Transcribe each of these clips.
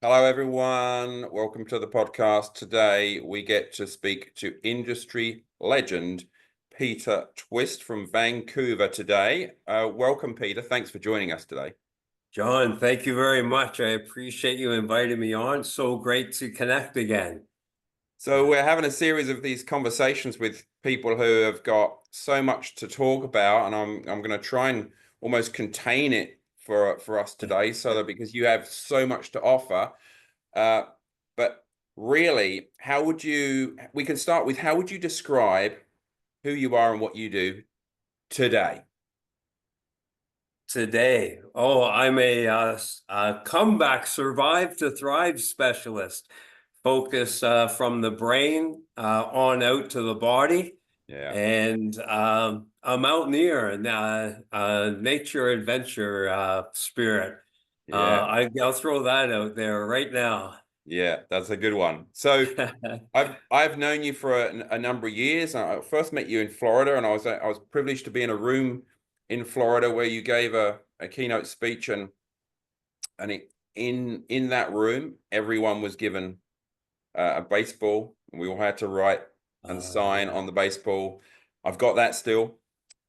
Hello, everyone. Welcome to the podcast. Today, we get to speak to industry legend Peter Twist from Vancouver today. Welcome, Peter. Thanks for joining us today. John, thank you very much. I appreciate you inviting me on. So great to connect again. So, we're having a series of these conversations with people who have got so much to talk about, and I'm going to try and almost contain it for us today, so that because you have so much to offer. Uh, but really, we can start with how would you describe who you are and what you do today? Today, I'm a comeback survive to thrive specialist. Focus from the brain on out to the body, Yeah. and a mountaineer and nature adventure spirit. Yeah. I'll throw that out there right now. Yeah, that's a good one. So I've known you for a number of years. I first met you in Florida, and I was privileged to be in a room in Florida where you gave a keynote speech, in that room, everyone was given a baseball. We all had to write and sign Yeah, on the baseball. I've got that still.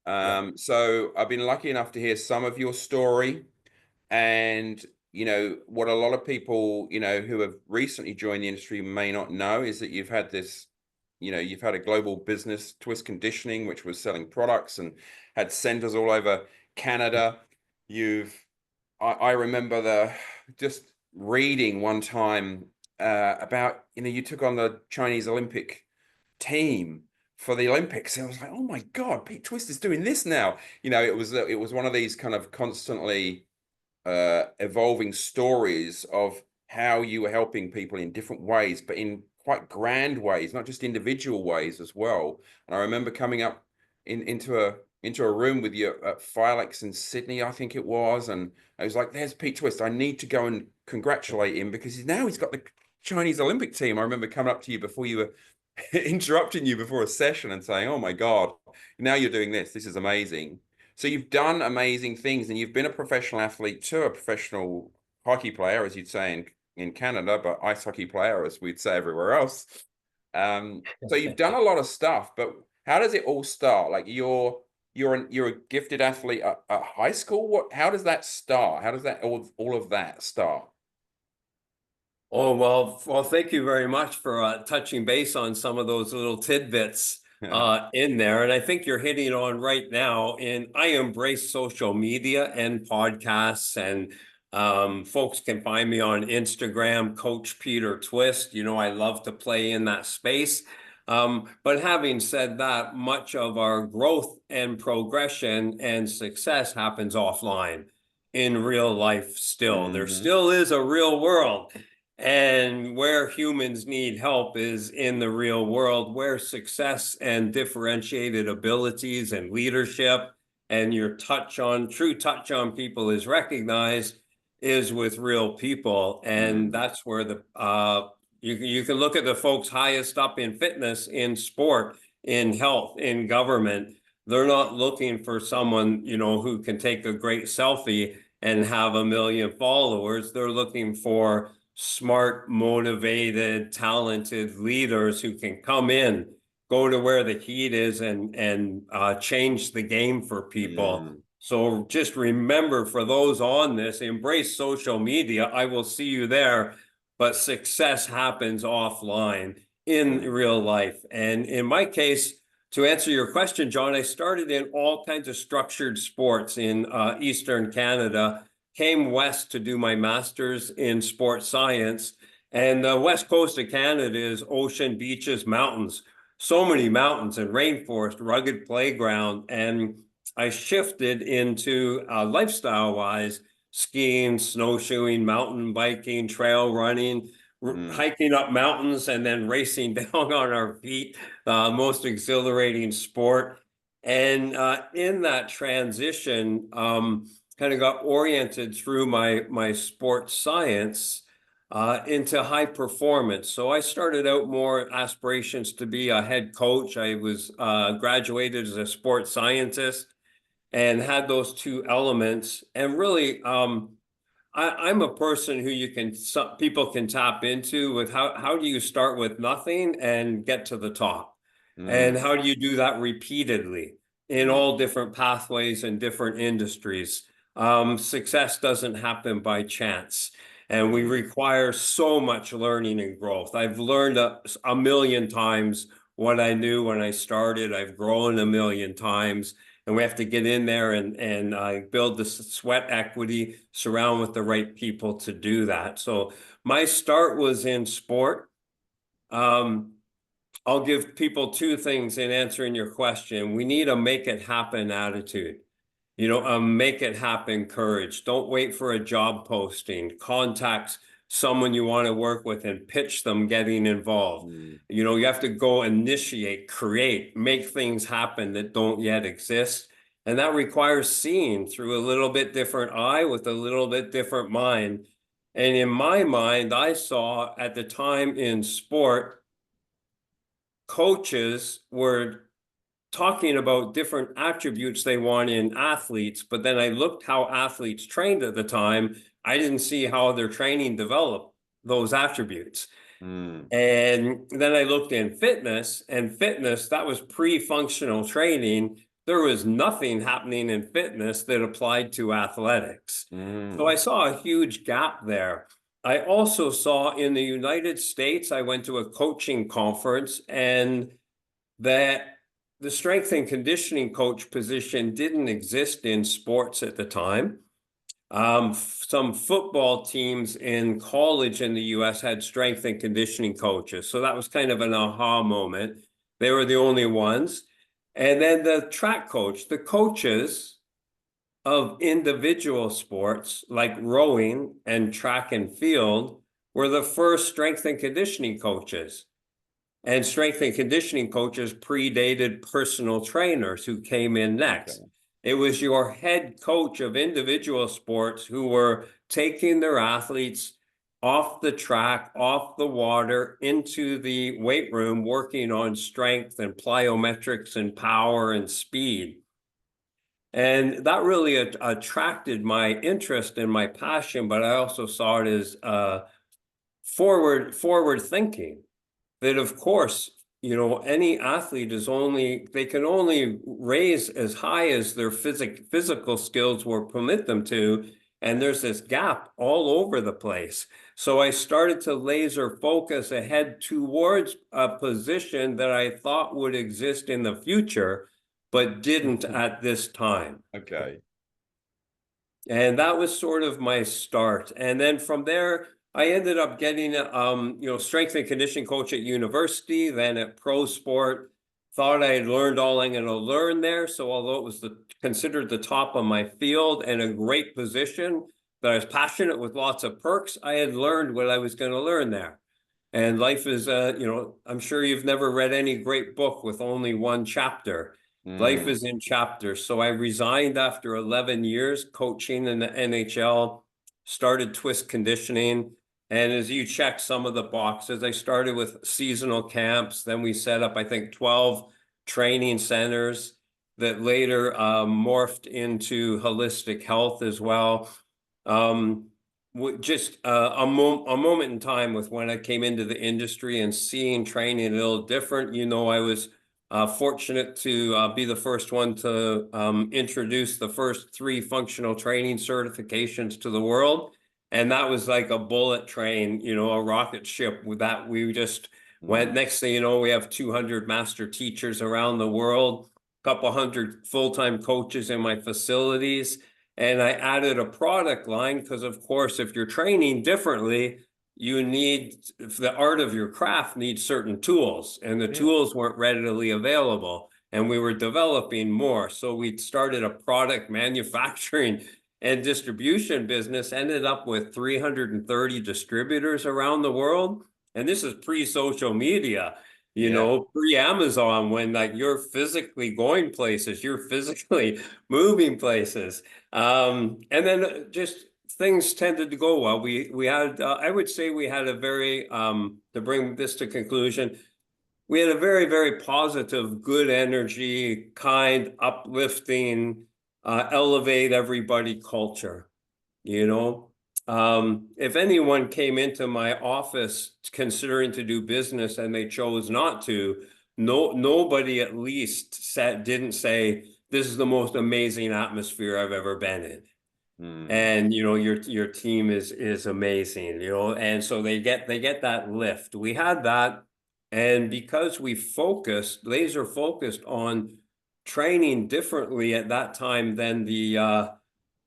yeah. So I've been lucky enough to hear some of your story, and what a lot of people who have recently joined the industry may not know is that you've had a global business, Twist Conditioning, which was selling products and had centers all over Canada. You've I remember just reading one time about you took on the Chinese Olympic team for the Olympics, and I was like, oh my God, Pete Twist is doing this now. It was one of these kind of constantly evolving stories of how you were helping people in different ways, but in quite grand ways, not just individual ways as well. And I remember coming up into a room with you at Filex in Sydney, I think it was, and I was like, "There's Pete Twist. I need to go and congratulate him because he's got the Chinese Olympic team." I remember coming up to you before you were interrupting you before a session and saying, "Oh my God, now you're doing this. This is amazing." So you've done amazing things, and you've been a professional athlete too, a professional hockey player, as you'd say in Canada, but ice hockey player, as we'd say everywhere else. So you've done a lot of stuff, but how does it all start? Like you're a gifted athlete at high school. How does that start? How does that all of that start? Oh, well, thank you very much for touching base on some of those little tidbits in there. And I think you're hitting on right now. And I embrace social media and podcasts, and folks can find me on Instagram, Coach Peter Twist. I love to play in that space. But having said that, much of our growth and progression and success happens offline in real life still. There Hmm. still is a real world. And where humans need help is in the real world, where success and differentiated abilities and leadership and your true touch on people is recognized is with real people. And Mm. that's where you can look at the folks highest up in fitness, in sport, in health, in government. They're not looking for someone, who can take a great selfie and have a million followers. They're looking for smart, motivated, talented leaders who can come in, go to where the heat is, and change the game for people. Mm. So just remember, for those on this, embrace social media. I will see you there, but success happens offline in Mm. real life. And in my case, to answer your question, John, I started in all kinds of structured sports in Eastern Canada, came west to do my master's in sports science. And the west coast of Canada is ocean, beaches, mountains, so many mountains and rainforest, rugged playground. And I shifted into lifestyle wise skiing, snowshoeing, mountain biking, trail running, Mm. hiking up mountains, and then racing down on our feet, most exhilarating sport. And in that transition, kind of got oriented through my sports science into high performance. So I started out more aspirations to be a head coach. I was graduated as a sports scientist and had those two elements, and really I'm a person who some people can tap into with how do you start with nothing and get to the top? And Mm, how do you do that repeatedly in mm, all different pathways and different industries? Success doesn't happen by chance. And we mm, require so much learning and growth. I've learned a million times what I knew when I started. I've grown a million times. And we have to get in there and build the sweat equity, surround with the right people to do that. So my start was in sport. Um, I'll give people two things in answering your question. We need a make it happen attitude. Make it happen courage. Don't wait for a job posting. Contact someone you want to work with and pitch them getting involved. mm, You have to go initiate, create, make things happen that don't yet exist. And that requires seeing through a little bit different eye with a little bit different mind. And in my mind, I saw at the time in sport, coaches were talking about different attributes they want in athletes, but then I looked how athletes trained at the time. I didn't see how their training developed those attributes. mm, And then I looked in fitness, and fitness, that was pre-functional training. There was nothing happening in fitness that applied to athletics. So I mm. saw a huge gap there. I also saw in the United States, I went to a coaching conference, and that the strength and conditioning coach position didn't exist in sports at the time. Some football teams in college in the US had strength and conditioning coaches. So that was kind of an aha moment. They were the only ones. And then the track coach, the coaches of individual sports like rowing and track and field were the first strength and conditioning coaches. And strength and conditioning coaches predated personal trainers who came in next. Okay. It was your head coach of individual sports who were taking their athletes off the track, off the water, into the weight room, working on strength and plyometrics and power and speed. And that really attracted my interest and my passion, but I also saw it as forward thinking that of course, any athlete they can only raise as high as their physical skills will permit them to. And there's this gap all over the place. So I started to laser focus ahead towards a position that I thought would exist in the future, but didn't at this time. Okay. And that was sort of my start. And then from there, I ended up getting, strength and conditioning coach at university, then at Pro Sport. Thought I had learned all I'm going to learn there. So although it was considered the top of my field and a great position that I was passionate with lots of perks, I had learned what I was going to learn there. And life is, I'm sure you've never read any great book with only one chapter. Life Mm, is in chapters. So I resigned after 11 years coaching in the NHL, started twist conditioning. And as you check some of the boxes, I started with seasonal camps. Then we set up, I think, 12 training centers that later morphed into holistic health as well. Just a moment in time with when I came into the industry and seeing training a little different. I was fortunate to be the first one to introduce the first 3 functional training certifications to the world. And that was like a bullet train, a rocket ship with that. We just went, mm. next thing you know, we have 200 master teachers around the world, a couple hundred full-time coaches in my facilities. And I added a product line because, of course, if you're training differently, the art of your craft needs certain tools, and the Yeah. tools weren't readily available. And we were developing more. So we started a product manufacturing and distribution business, ended up with 330 distributors around the world. And this is pre-social media, Yeah. pre-Amazon, when like you're physically going places, you're physically moving places. And then just things tended to go well. We had, I would say we had a very, to bring this to conclusion, we had a very, very positive, good energy, kind, uplifting, elevate everybody culture, you know? if anyone came into my office considering to do business and they chose not to, nobody at least didn't say, this is the most amazing atmosphere I've ever been in. And your team is amazing, and so they get that lift. We had that, and because we laser focused on training differently at that time than the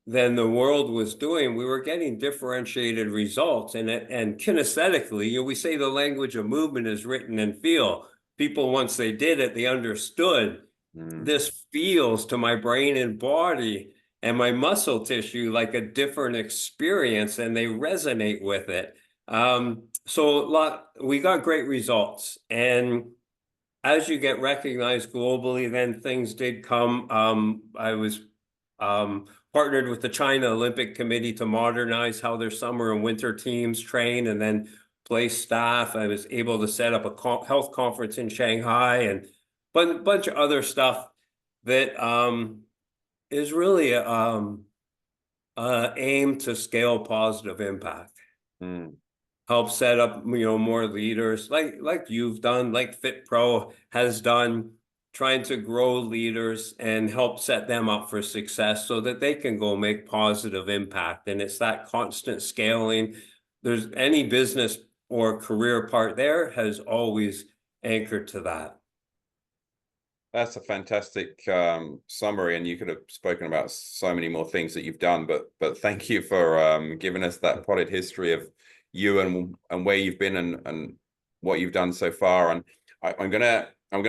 world was doing, we were getting differentiated results. And kinesthetically, we say the language of movement is written in feel. People, once they did it, they understood this feels to my brain and body and my muscle tissue like a different experience, and they resonate with it. So we got great results. And as you get recognized globally, then things did come. I was partnered with the China Olympic Committee to modernize how their summer and winter teams train and then place staff. I was able to set up a health conference in Shanghai and a bunch of other stuff that is really aim to scale positive impact. Help set up more leaders like you've done, like FitPro has done, trying to grow leaders and help set them up for success so that they can go make positive impact. And it's that constant scaling. There's any business or career part there has always anchored to that. That's a fantastic summary, and you could have spoken about so many more things that you've done, but thank you for giving us that potted history of you and where you've been and what you've done so far. And I'm gonna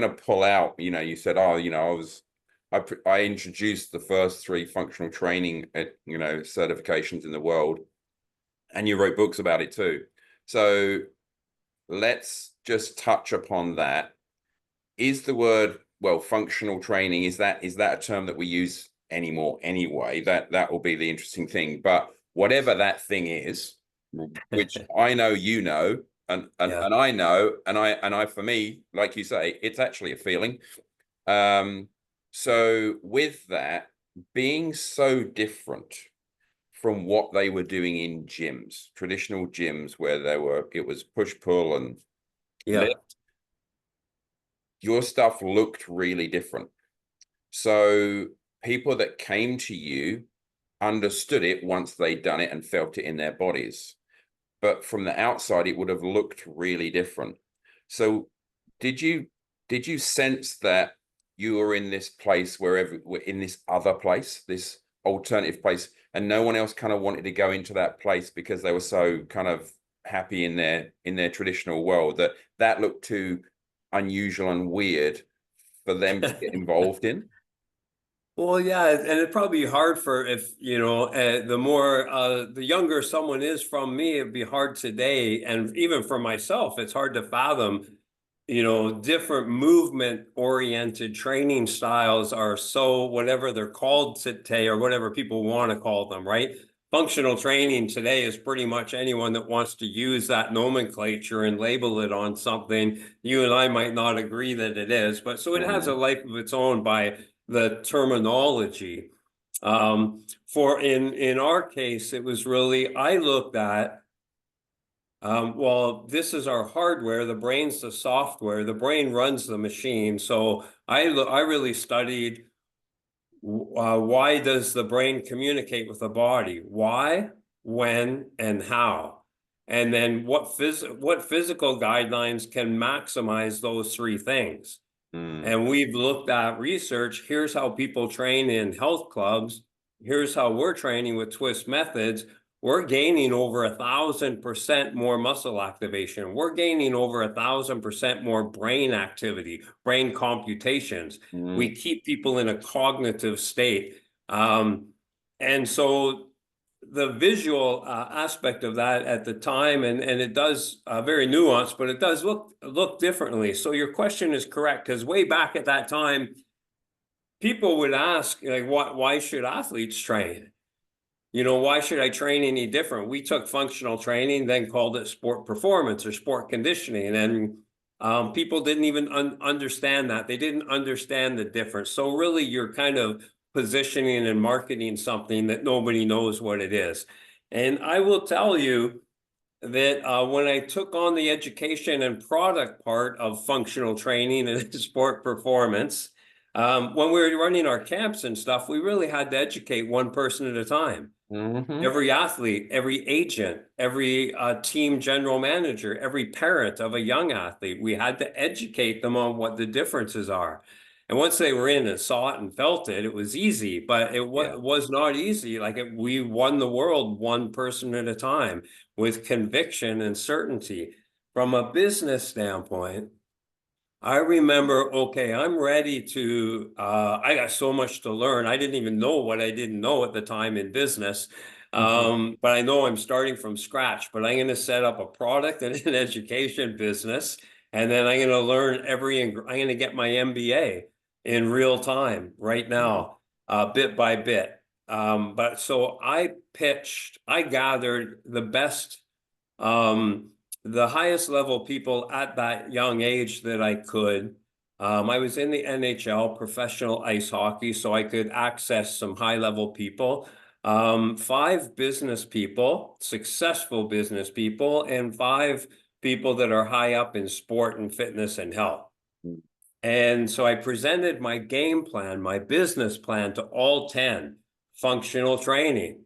pull out. You said, I introduced the first 3 functional training certifications in the world, and you wrote books about it too. So let's just touch upon that. Is the word, well, functional training, is that a term that we use anymore anyway? That will be the interesting thing. But whatever that thing is, which I know and I know, and I for me, like you say, it's actually a feeling. So with that being so different from what they were doing in gyms, traditional gyms, where it was push pull and lift, your stuff looked really different. So people that came to you understood it once they'd done it and felt it in their bodies. But from the outside, it would have looked really different. So did you sense that you were in this place in this other place, this alternative place, and no one else kind of wanted to go into that place because they were so kind of happy in their traditional world that looked too unusual and weird for them to get involved in? Well, yeah, and it'd probably be hard the younger someone is from me, it'd be hard today. And even for myself, it's hard to fathom, different movement oriented training styles are so whatever they're called today or whatever people want to call them, right? Functional training today is pretty much anyone that wants to use that nomenclature and label it on something. You and I might not agree that it is, but so it has a life of its own by the terminology. In our case, it was really, I looked at, well, this is our hardware, the brain's the software, the brain runs the machine. So I really studied why does the brain communicate with the body? Why, when, and how? And then what physical guidelines can maximize those 3 things? And we've looked at research. Here's how people train in health clubs. Here's how we're training with twist methods. We're gaining over 1,000% more muscle activation. We're gaining over 1,000% more brain activity, brain computations. We keep people in a cognitive state. And so the visual aspect of that at the time, and it does very nuanced, but it does look differently. So your question is correct, because way back at that time, people would ask, like, why should athletes train? Why should I train any different? We took functional training, then called it sport performance or sport conditioning. And people didn't even understand that. They didn't understand the difference. So really, you're kind of positioning and marketing something that nobody knows what it is. And I will tell you that when I took on the education and product part of functional training and sport performance, when we were running our camps and stuff, we really had to educate one person at a time. Mm-hmm. Every athlete, every agent, every team general manager, every parent of a young athlete, we had to educate them on what the differences are. And once they were in and saw it and felt it, it was easy, but it Yeah. was not easy. Like we won the world one person at a time with conviction and certainty. From a business standpoint, I remember, okay, I'm ready to, I got so much to learn. I didn't even know what I didn't know at the time in business. But I know I'm starting from scratch, but I'm going to set up a product and an education business. And then I'm going to learn I'm going to get my MBA in real time right now, bit by bit. But so I gathered the best, the highest level people at that young age that I could. I was in the NHL, professional ice hockey, so I could access some high level people. 5 business people, successful business people, and 5 people that are high up in sport and fitness and health. And so I presented my game plan, my business plan to all 10. Functional training.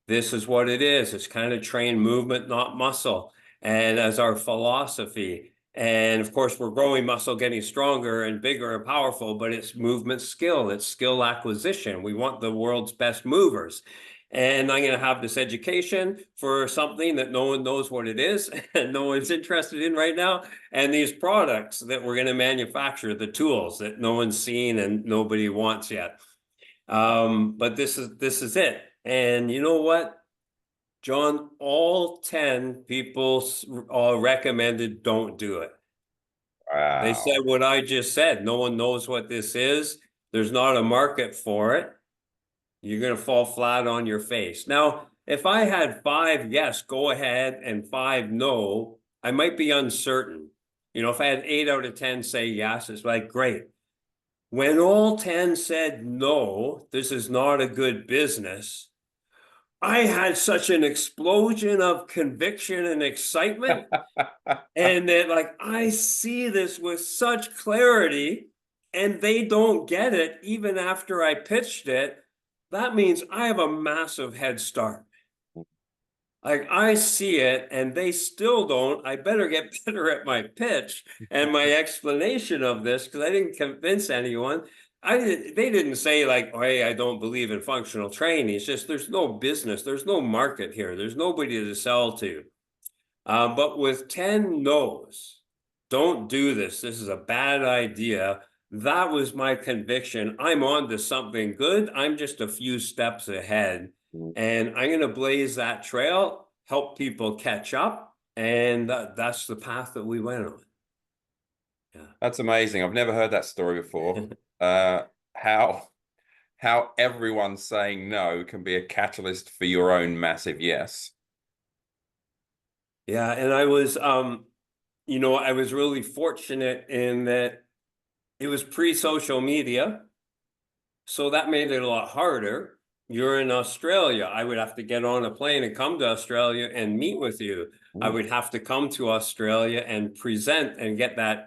This is what it is. It's kind of train movement, not muscle. And as our philosophy. And of course, we're growing muscle, getting stronger and bigger and powerful, but it's movement skill. It's skill acquisition. We want the world's best movers. And I'm going to have this education for something that no one knows what it is and no one's interested in right now. And these products that we're going to manufacture, the tools that no one's seen and nobody wants yet. But this is it. And you know what, John, all 10 people recommended don't do it. They Wow. said what I just said. No one knows what this is. There's not a market for it. You're going to fall flat on your face. Now, if I had 5 yes, go ahead, and 5 no, I might be uncertain. You know, if I had 8 out of 10 say yes, it's like, great. When all 10 said no, this is not a good business, I had such an explosion of conviction and excitement. And that, like, I see this with such clarity, and they don't get it even after I pitched it. That means I have a massive head start. Like, I see it and they still don't. I better get better at my pitch and my explanation of this, because I didn't convince anyone. They didn't say like, oh, hey, I don't believe in functional training. It's just there's no business, there's no market here, there's nobody to sell to. But with 10 no's, don't do this. This is a bad idea. That was my conviction. I'm on to something good. I'm just a few steps ahead. And I'm going to blaze that trail, help people catch up. And that's the path that we went on. Yeah. That's amazing. I've never heard that story before. How everyone saying no can be a catalyst for your own massive yes. Yeah, and I was, you know, I was really fortunate in that it was pre-social media, so that made it a lot harder. You're in Australia. I would have to get on a plane and come to Australia and meet with you. I would have to come to Australia and present and get that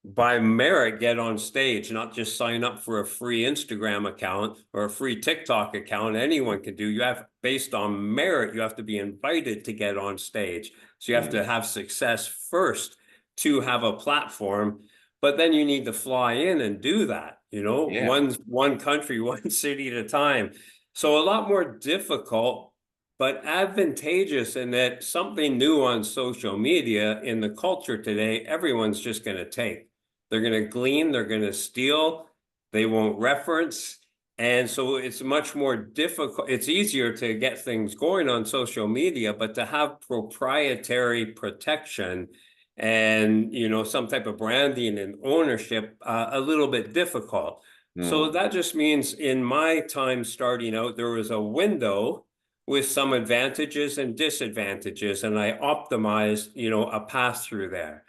by merit, get on stage, not just sign up for a free Instagram account or a free TikTok account. Anyone can do. You have, based on merit, you have to be invited to get on stage. So you have to have success first to have a platform, but then you need to fly in and do that, you know, one country, one city at a time. So a lot more difficult, but advantageous in that something new on social media in the culture today, everyone's just going to take. They're going to glean, they're going to steal, they won't reference. And so it's much more difficult. It's easier to get things going on social media, but to have proprietary protection and, you know, some type of branding and ownership, a little bit difficult. So that just means in my time starting out, there was a window with some advantages and disadvantages, and I optimized, you know, a path through there.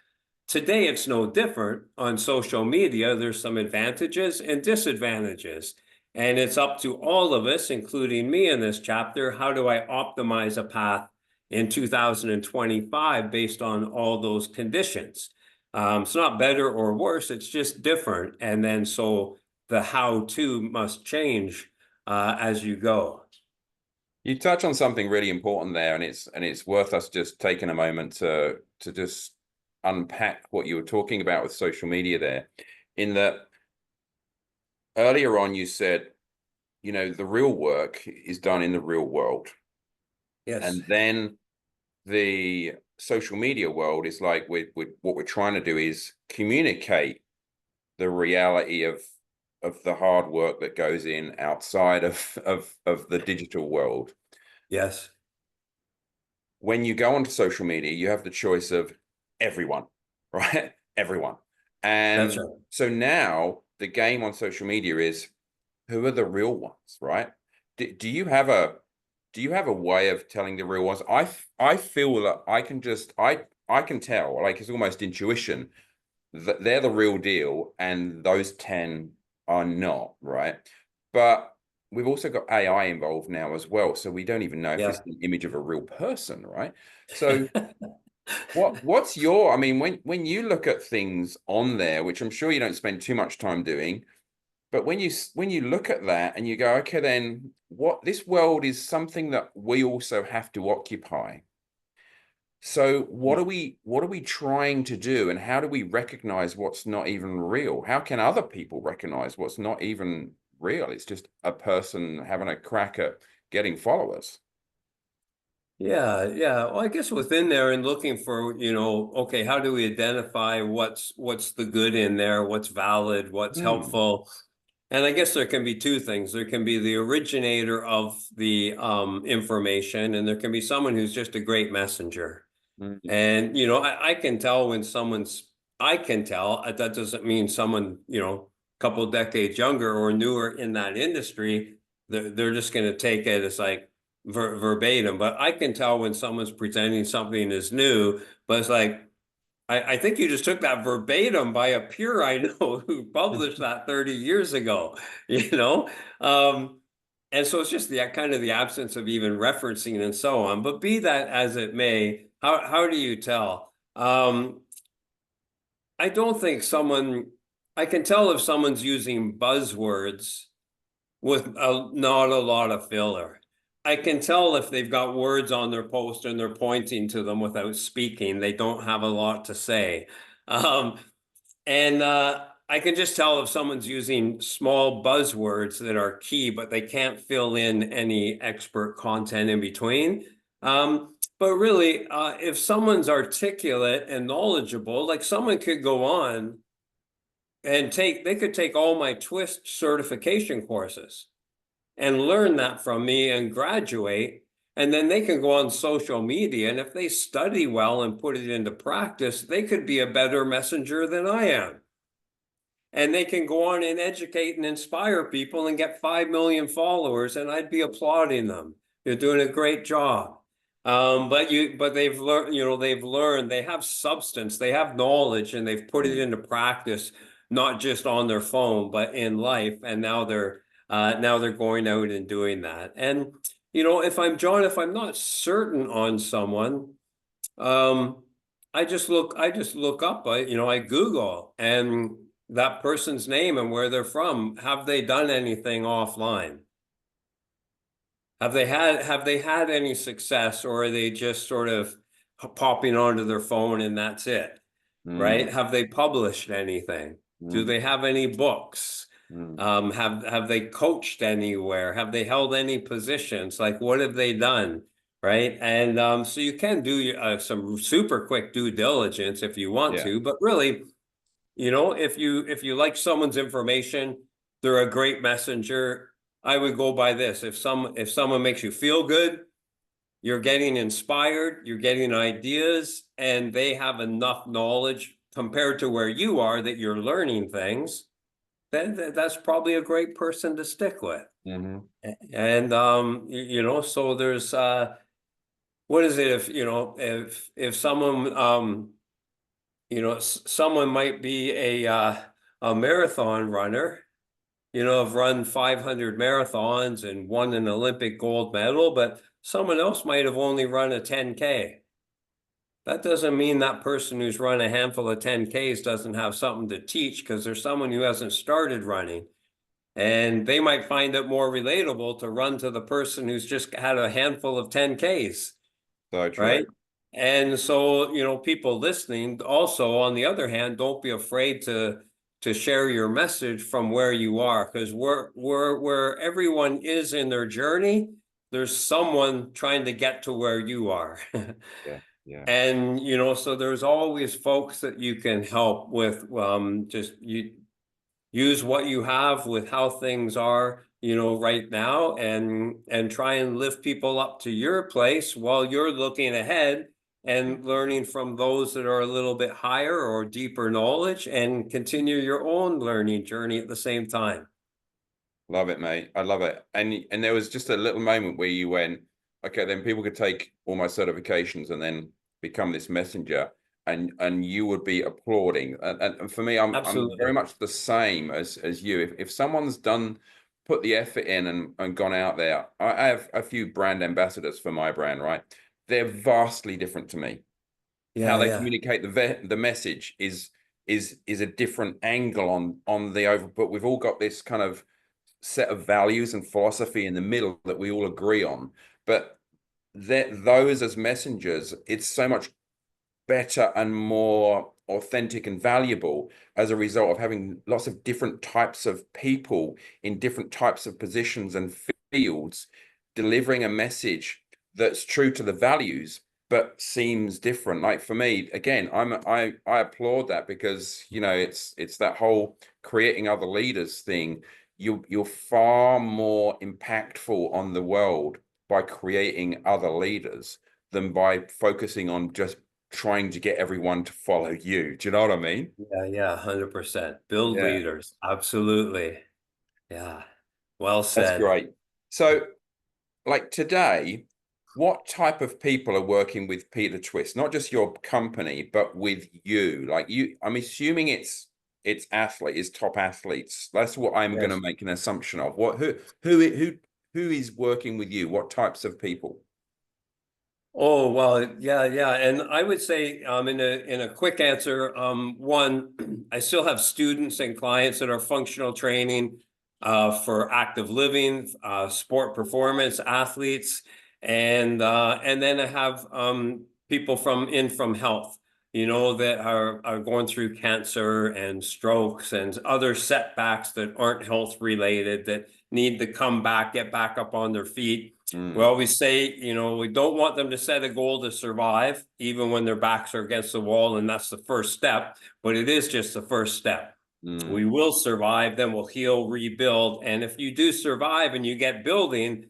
Today, it's no different on social media. There's some advantages and disadvantages. And it's up to all of us, including me in this chapter, how do I optimize a path in 2025 based on all those conditions? It's not better or worse, it's just different. And then so the how-to must change as you go. You touch on something really important there, and it's worth us just taking a moment to just unpack what you were talking about with social media there. In that earlier on, you said, you know, the real work is done in the real world. Yes. And then the social media world is like what we're trying to do is communicate the reality of the hard work that goes in outside of the digital world. Yes. When you go onto social media, you have the choice of everyone, right? Everyone. And That's right. so now the game on social media is, who are the real ones, right? Do you have a way of telling the real ones? I feel that I can tell, like it's almost intuition, that they're the real deal and those 10 are not, right? But we've also got AI involved now as well, so we don't even know if this is an image of a real person, right? So what's your, I mean, when you look at things on there, which I'm sure you don't spend too much time doing, but when you look at that and you go, okay, then what, this world is something that we also have to occupy. So what are we trying to do, and how do we recognize what's not even real? How can other people recognize what's not even real? It's just a person having a crack at getting followers. Yeah, yeah. Well, I guess within there and looking for, okay, how do we identify what's the good in there, what's valid, what's Hmm. helpful? And I guess there can be two things. There can be the originator of the information, and there can be someone who's just a great messenger. Hmm. And, I can tell when I can tell, that doesn't mean someone, a couple of decades younger or newer in that industry, they're just going to take it as like verbatim. But I can tell when someone's presenting something as new, but it's like, I think you just took that verbatim by a peer I know who published that 30 years ago, you know? And so it's just the kind of the absence of even referencing and so on. But be that as it may, how do you tell? I don't think I can tell if someone's using buzzwords with not a lot of filler. I can tell if they've got words on their post and they're pointing to them without speaking. They don't have a lot to say. Um, and I can just tell if someone's using small buzzwords that are key, but they can't fill in any expert content in between. But really, if someone's articulate and knowledgeable, like someone could go on and they could take all my Twist certification courses and learn that from me and graduate. And then they can go on social media. And if they study well and put it into practice, they could be a better messenger than I am. And they can go on and educate and inspire people and get 5 million followers. And I'd be applauding them. They're doing a great job. But they've learned, they have substance, they have knowledge, and they've put it into practice, not just on their phone, but in life. And now they're going out and doing that. And if I'm not certain on someone, I just look up. I Google and that person's name and where they're from. Have they done anything offline? Have they had any success, or are they just sort of popping onto their phone and that's it? Right? Mm. Have they published anything? Do Mm. they have any books? Mm. Have they coached anywhere? Have they held any positions? Like, what have they done? Right? And so you can do some super quick due diligence if you want Yeah. to, but really, if you like someone's information, they're a great messenger. I would go by this. If someone makes you feel good, you're getting inspired, you're getting ideas, and they have enough knowledge compared to where you are that you're learning things, then that's probably a great person to stick with. Mm-hmm. And so there's what is it if someone someone might be a marathon runner, have run 500 marathons and won an Olympic gold medal, but someone else might have only run a 10K. That doesn't mean that person who's run a handful of 10Ks doesn't have something to teach, because there's someone who hasn't started running. And they might find it more relatable to run to the person who's just had a handful of 10Ks. So true. Right. And so, people listening also, on the other hand, don't be afraid to share your message from where you are, because where everyone is in their journey, there's someone trying to get to where you are. Yeah. Yeah. And, so there's always folks that you can help with, just you use what you have with how things are, right now, and try and lift people up to your place while you're looking ahead and learning from those that are a little bit higher or deeper knowledge, and continue your own learning journey at the same time. Love it, mate. I love it. And there was just a little moment where you went, okay, then people could take all my certifications and then become this messenger, and you would be applauding. And for me, I'm very Absolutely. much the same as you. If someone's put the effort in and gone out there, I have a few brand ambassadors for my brand, right? They're vastly different to me. How they Yeah. communicate the message is a different angle on the over, but we've all got this kind of set of values and philosophy in the middle that we all agree on. But those as messengers, it's so much better and more authentic and valuable as a result of having lots of different types of people in different types of positions and fields delivering a message that's true to the values but seems different. Like for me, again, I applaud that, because it's that whole creating other leaders thing. You're far more impactful on the world by creating other leaders than by focusing on just trying to get everyone to follow you. Do you know what I mean? Yeah, 100%. Build Yeah, leaders. Absolutely. Yeah. Well that's said. great. So, like today, what type of people are working with Peter Twist? Not just your company, but with you. Like you, I'm assuming it's top athletes. That's what I'm going to Yes. make an assumption of. Who is working with you? What types of people? Oh, well, yeah. And I would say, in a quick answer, one, I still have students and clients that are functional training for active living, sport performance, athletes, and then I have people from health, that are going through cancer and strokes and other setbacks that aren't health related, that need to come back, get back up on their feet. We Mm, always say, we don't want them to set a goal to survive, even when their backs are against the wall, and that's the first step, but it is just the first step. We mm, will survive, then we'll heal, rebuild, and if you do survive and you get building,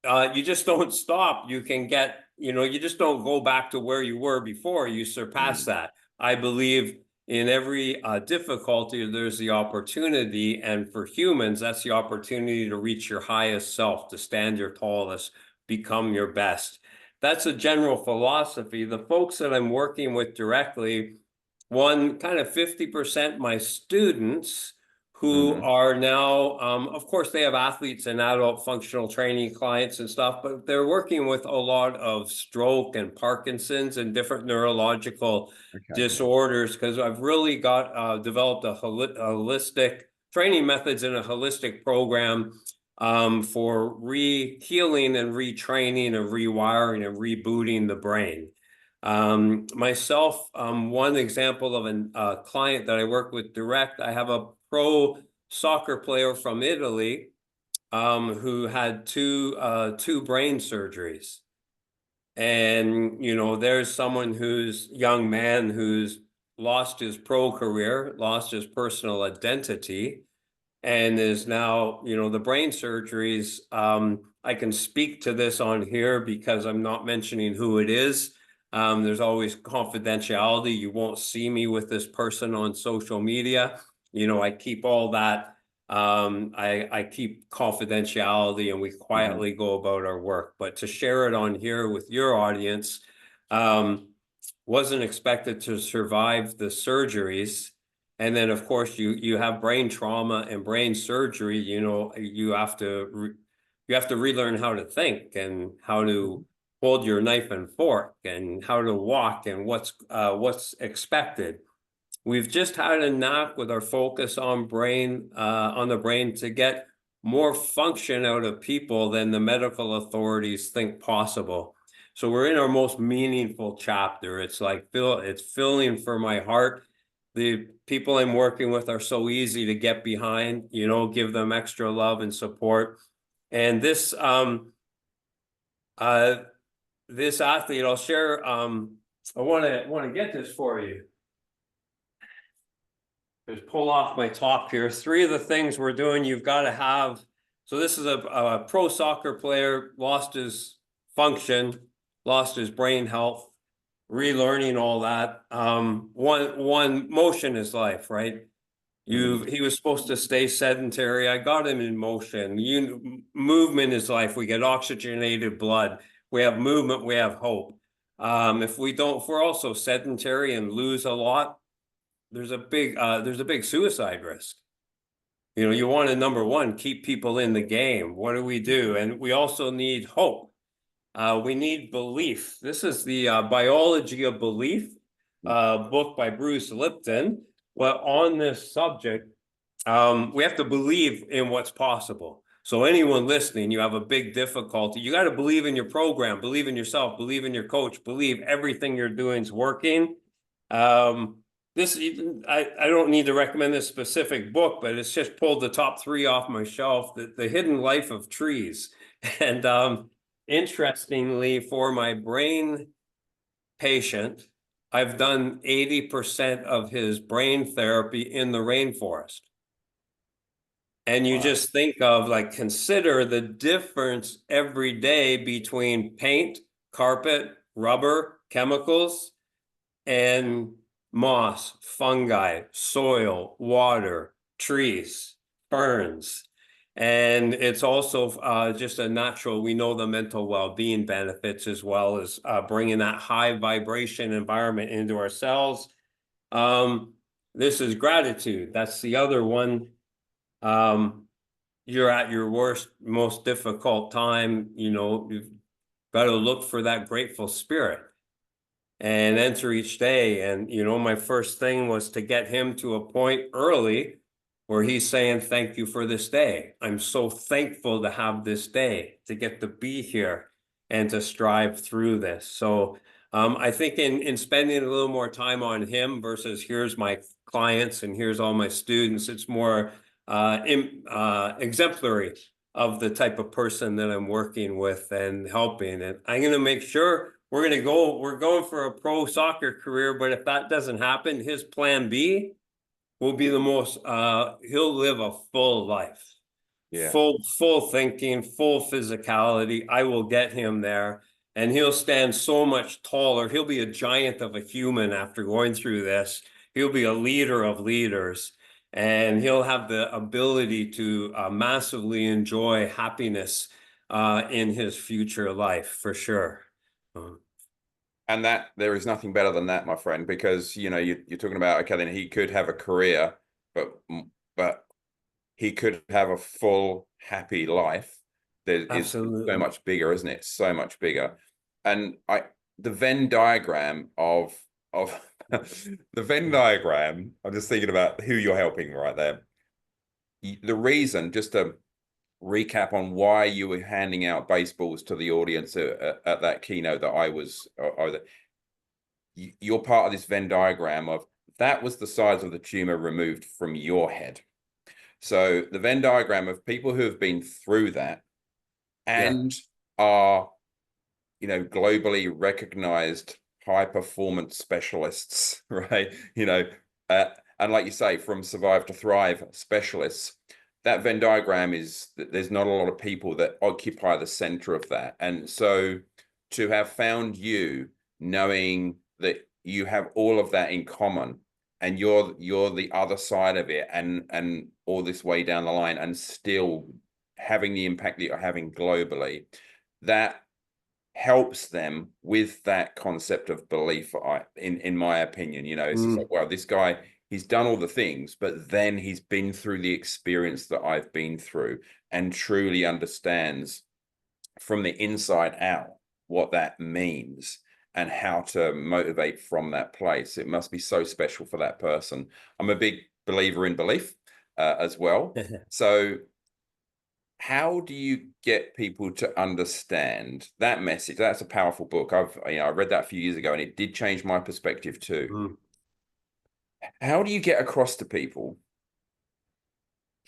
you just don't stop. You can get, you just don't go back to where you were before. You surpass mm, that. I believe in every difficulty, there's the opportunity. And for humans, that's the opportunity to reach your highest self, to stand your tallest, become your best. That's a general philosophy. The folks that I'm working with directly, one, kind of 50% my students, who mm. are now, of course, they have athletes and adult functional training clients and stuff, but they're working with a lot of stroke and Parkinson's and different neurological Okay. disorders, because I've really developed a holistic training methods and a holistic program for healing and retraining and rewiring and rebooting the brain. Myself, one example of a client that I work with direct, I have a pro soccer player from Italy who had two brain surgeries. And, there's someone young man who's lost his pro career, lost his personal identity, and is now, the brain surgeries. I can speak to this on here because I'm not mentioning who it is. There's always confidentiality. You won't see me with this person on social media. I keep all that. I keep confidentiality, and we Mhm. quietly go about our work. But to share it on here with your audience, wasn't expected to survive the surgeries. And then, of course, you have brain trauma and brain surgery. You know, you have to relearn how to think and how to hold your knife and fork and how to walk and what's expected. We've just had a knack with our focus on the brain to get more function out of people than the medical authorities think possible. So we're in our most meaningful chapter. It's like it's filling for my heart. The people I'm working with are so easy to get behind, you know, give them extra love and support. And this this athlete, I'll share. I want to get this for you. Just pull off my top here. 3 of the things we're doing, you've got to have. So this is a pro soccer player, lost his function, lost his brain health, relearning all that. One motion is life, right? He was supposed to stay sedentary. I got him in motion. Movement is life. We get oxygenated blood. We have movement. We have hope. If we're also sedentary and lose a lot, there's a big suicide risk. You know, you want to, number one, keep people in the game. What do we do? And we also need hope. We need belief. This is the Biology of Belief book by Bruce Lipton. Well, on this subject, we have to believe in what's possible. So anyone listening, you have a big difficulty. You got to believe in your program, believe in yourself, believe in your coach, believe everything you're doing is working. I don't need to recommend this specific book, but it's just pulled the top 3 off my shelf, The Hidden Life of Trees. And interestingly, for my brain patient, I've done 80% of his brain therapy in the rainforest. And you just think of, like, consider the difference every day between paint, carpet, rubber, chemicals, and moss, fungi, soil, water, trees, ferns. And it's also just a natural, we know the mental well-being benefits, as well as bringing that high vibration environment into our cells. This is gratitude. That's the other one. You're at your worst, most difficult time, you know, you've got to look for that grateful spirit and enter each day. And, you know, my first thing was to get him to a point early where he's saying, thank you for this day. I'm so thankful to have this day, to get to be here and to strive through this. So I think in spending a little more time on him versus here's my clients and here's all my students, it's more exemplary of the type of person that I'm working with and helping. And I'm going to make sure we're going for a pro soccer career, but if that doesn't happen, his plan B will be the most, he'll live a full life, full thinking, full physicality. I will get him there, and he'll stand so much taller. He'll be a giant of a human after going through this. He'll be a leader of leaders, and he'll have the ability to massively enjoy happiness in his future life, for sure. And that there is nothing better than that, my friend, because, you know, you're talking about, okay, then he could have a career, but he could have a full, happy life. That is so much bigger, isn't it? So much bigger. And the Venn diagram of the Venn diagram, I'm just thinking about who you're helping right there. The reason, just to recap on why you were handing out baseballs to the audience at that keynote that I was, you're part of this Venn diagram of that was the size of the tumor removed from your head. So the Venn diagram of people who have been through that and are, you know, globally recognized high performance specialists, right? You know, and like you say, from survive to thrive specialists, that Venn diagram is that there's not a lot of people that occupy the center of that. And so to have found you, knowing that you have all of that in common and you're the other side of it, and all this way down the line, and still having the impact that you're having globally, that helps them with that concept of belief, in my opinion. You know, it's just like, wow, this guy he's done all the things, but then he's been through the experience that I've been through and truly understands from the inside out what that means and how to motivate from that place. It must be so special for that person. I'm a big believer in belief as well. So how do you get people to understand that message? That's a powerful book. I read that a few years ago and it did change my perspective too. Mm. How do you get across to people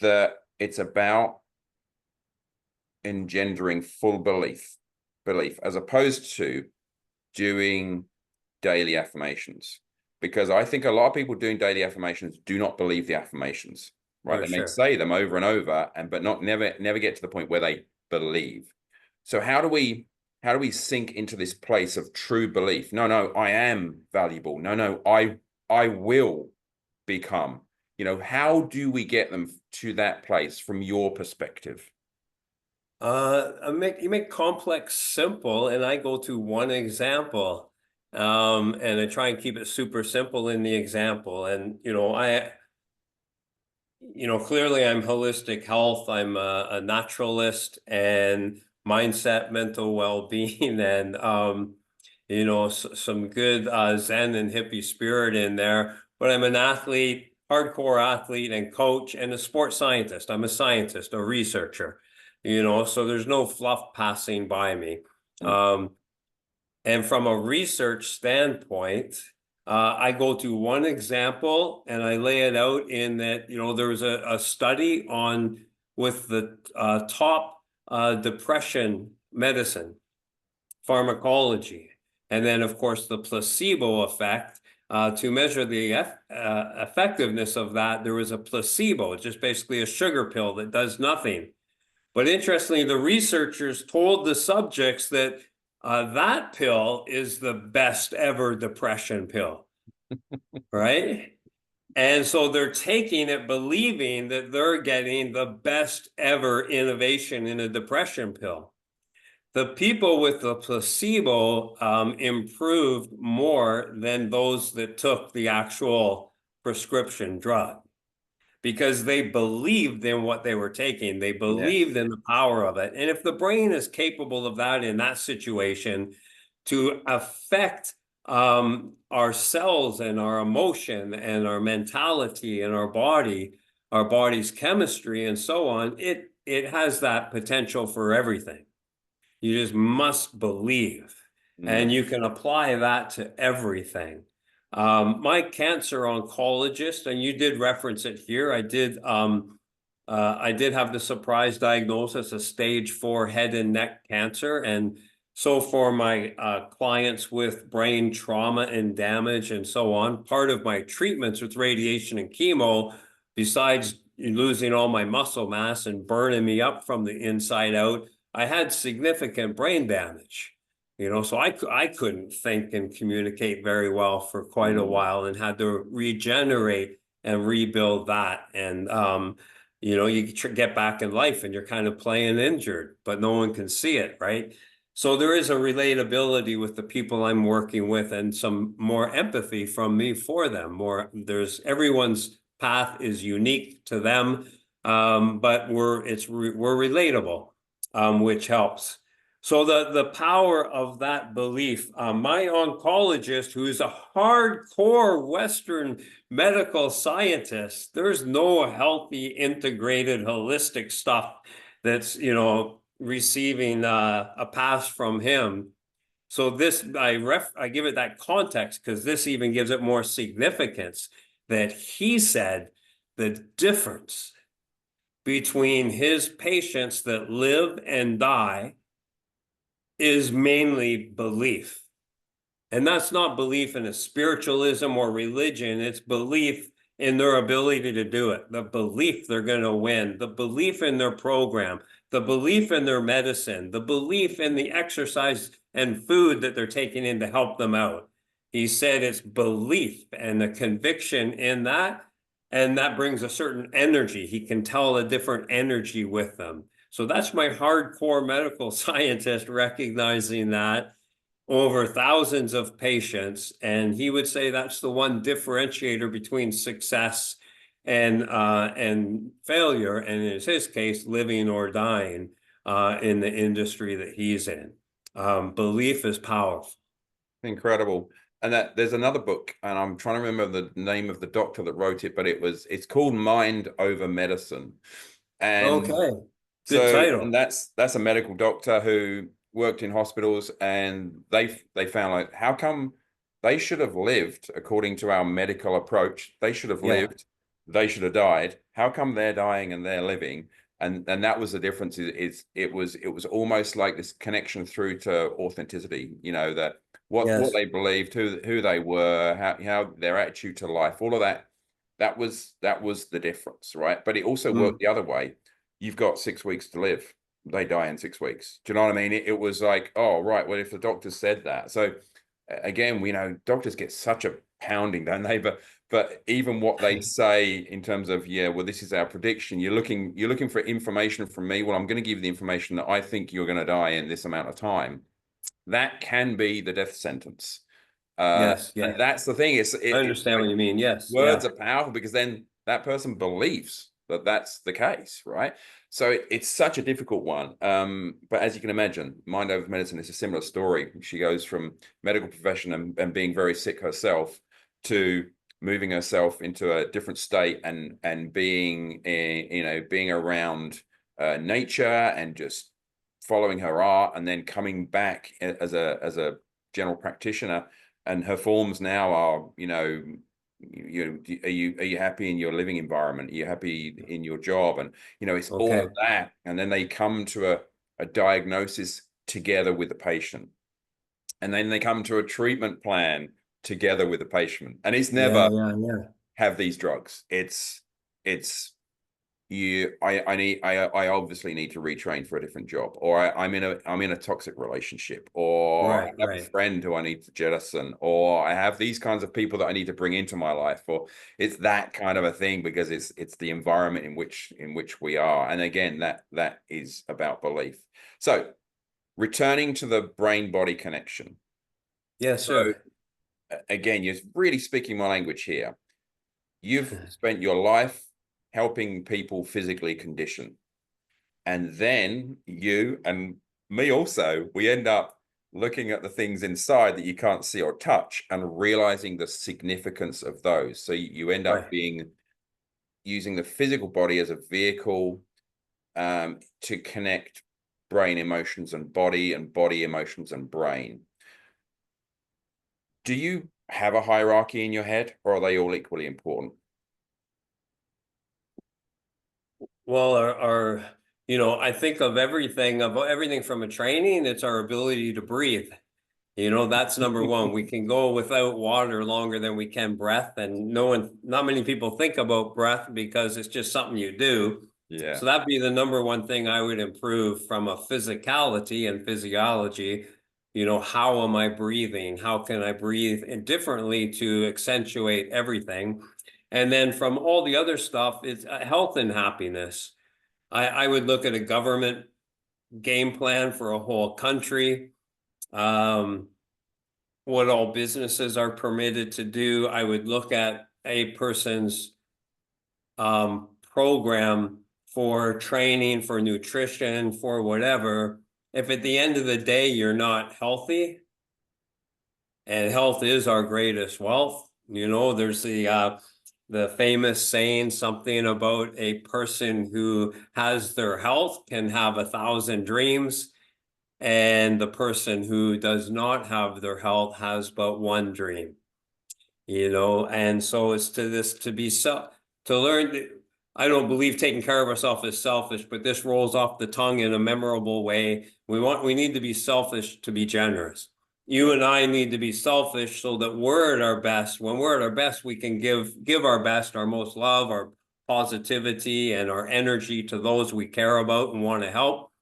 that it's about engendering full belief as opposed to doing daily affirmations? Because I think a lot of people doing daily affirmations do not believe the affirmations, right? For They may sure. say them over and over but never get to the point where they believe. So how do we sink into this place of true belief? No, I am valuable. No, I will become. How do we get them to that place from your perspective? You make complex simple, and I go to one example, and I try and keep it super simple in the example. And clearly I'm holistic health. I'm a naturalist and mindset, mental well-being, and some good Zen and hippie spirit in there. But I'm an athlete, hardcore athlete, and coach, and a sports scientist. I'm a scientist, a researcher. So there's no fluff passing by me. And from a research standpoint, I go to one example and I lay it out in that, there was a study with the top depression medicine, pharmacology, and then of course the placebo effect. To measure the effectiveness of that, there was a placebo, just basically a sugar pill that does nothing. But interestingly, the researchers told the subjects that that pill is the best ever depression pill, right? And so they're taking it, believing that they're getting the best ever innovation in a depression pill. The people with the placebo improved more than those that took the actual prescription drug, because they believed in what they were taking. They believed in the power of it. And if the brain is capable of that in that situation to affect our cells and our emotion and our mentality and our body's chemistry and so on, it has that potential for everything. You just must believe. And you can apply that to everything. My cancer oncologist, and you did reference it here, I did have the surprise diagnosis of stage 4 head and neck cancer. And so for my clients with brain trauma and damage and so on, part of my treatments with radiation and chemo, besides losing all my muscle mass and burning me up from the inside out, I had significant brain damage. So I couldn't think and communicate very well for quite a while and had to regenerate and rebuild that. And, you get back in life and you're kind of playing injured, but no one can see it, right? So there is a relatability with the people I'm working with and some more empathy from me for them. Everyone's path is unique to them, but we're relatable, which helps. So the power of that belief, my oncologist, who's a hardcore Western medical scientist, there's no healthy, integrated, holistic stuff that's, receiving a pass from him. So this, I give it that context because this even gives it more significance that he said the difference between his patients that live and die is mainly belief. And that's not belief in a spiritualism or religion. It's belief in their ability to do it, the belief they're going to win, the belief in their program, the belief in their medicine, the belief in the exercise and food that they're taking in to help them out. He said it's belief and a conviction in that, and that brings a certain energy. He can tell a different energy with them. So that's my hardcore medical scientist recognizing that. over thousands of patients, and he would say that's the one differentiator between success and failure, and in his case, living or dying in the industry that he's in. Belief is powerful. Incredible. And that there's another book, and I'm trying to remember the name of the doctor that wrote it, but it's called Mind Over Medicine. And Okay, good so, title. and that's a medical doctor who worked in hospitals, and they found, like, how come they should have lived according to our medical approach? They should have Yeah. lived, they should have died. How come they're dying and they're living? And that was the difference. It was almost like this connection through to authenticity, that what Yes. they believed, who they were, how their attitude to life, all of that. That was the difference, right? But it also worked the other way. You've got 6 weeks to live. They die in 6 weeks. Do you know what I mean? It was like, oh, right. Well, if the doctor said that. So again, we know doctors get such a pounding, don't they? But even what they say in terms of, yeah, well, this is our prediction. You're looking for information from me. Well, I'm going to give you the information that I think you're going to die in this amount of time. That can be the death sentence. Yes. Yeah. And that's the thing. I understand what you mean. Yes. Words Yeah. are powerful because then that person believes that that's the case, right? So it's such a difficult one. But as you can imagine, Mind Over Medicine is a similar story. She goes from medical profession and being very sick herself to moving herself into a different state and being being around nature and just following her art, and then coming back as a general practitioner. And her forms now are, are you happy in your living environment? Are you happy in your job? And it's all Okay. of that. And then they come to a diagnosis together with the patient, and then they come to a treatment plan together with the patient. And it's Yeah. never Yeah. Yeah. have these drugs. It's I obviously need to retrain for a different job, or I'm in a toxic relationship, or I Right. have a Right. friend who I need to jettison, or I have these kinds of people that I need to bring into my life, or it's that kind of a thing, because it's the environment in which we are. And again, that is about belief. So returning to the brain body connection. Yes, So sir. again, you're really speaking my language here. You've spent your life helping people physically condition. And then you and me also, we end up looking at the things inside that you can't see or touch and realizing the significance of those. So you end up Right. using the physical body as a vehicle to connect brain emotions and body emotions and brain. Do you have a hierarchy in your head, or are they all equally important? Well, I think of everything from a training, it's our ability to breathe. That's number one. We can go without water longer than we can breath. And not many people think about breath because it's just something you do. Yeah. So that'd be the number one thing I would improve from a physicality and physiology. How am I breathing? How can I breathe differently to accentuate everything? And then from all the other stuff, it's health and happiness. I would look at a government game plan for a whole country. What all businesses are permitted to do. I would look at a person's program for training, for nutrition, for whatever. If at the end of the day you're not healthy, and health is our greatest wealth, there's the famous saying, something about a person who has their health can have 1,000 dreams, and the person who does not have their health has but one dream. And so it's to learn. I don't believe taking care of ourselves is selfish, but this rolls off the tongue in a memorable way. We need to be selfish to be generous. You and I need to be selfish so that we're at our best. When we're at our best, we can give our best, our most love, our positivity, and our energy to those we care about and want to help.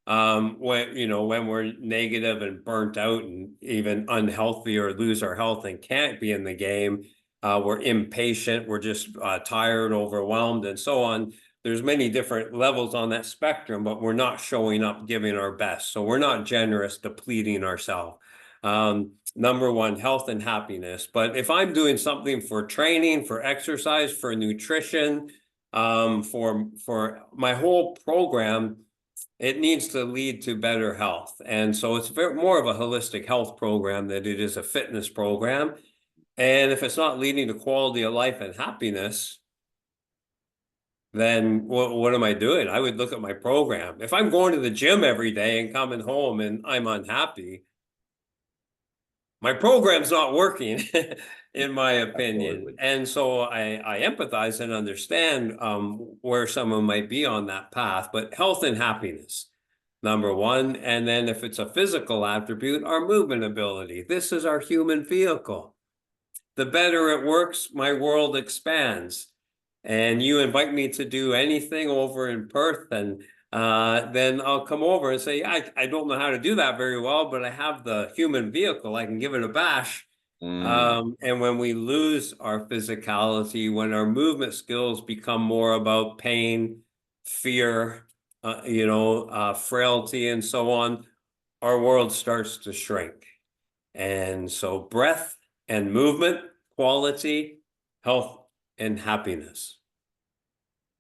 When we're negative and burnt out and even unhealthy or lose our health and can't be in the game, we're impatient, we're just tired, overwhelmed, and so on. There's many different levels on that spectrum, but we're not showing up, giving our best. So we're not generous, depleting ourselves. Number one, health and happiness. But if I'm doing something for training, for exercise, for nutrition, for my whole program, it needs to lead to better health. And so it's more of a holistic health program than it is a fitness program. And if it's not leading to quality of life and happiness, then what am I doing? I would look at my program. If I'm going to the gym every day and coming home and I'm unhappy, my program's not working, in my opinion. Absolutely. And so I empathize and understand where someone might be on that path, but health and happiness, number one. And then if it's a physical attribute, our movement ability. This is our human vehicle. The better it works, my world expands. And you invite me to do anything over in Perth, and then I'll come over and say, I don't know how to do that very well, but I have the human vehicle. I can give it a bash. And when we lose our physicality, when our movement skills become more about pain, fear, frailty, and so on, our world starts to shrink. And so breath and movement, quality, health, and happiness.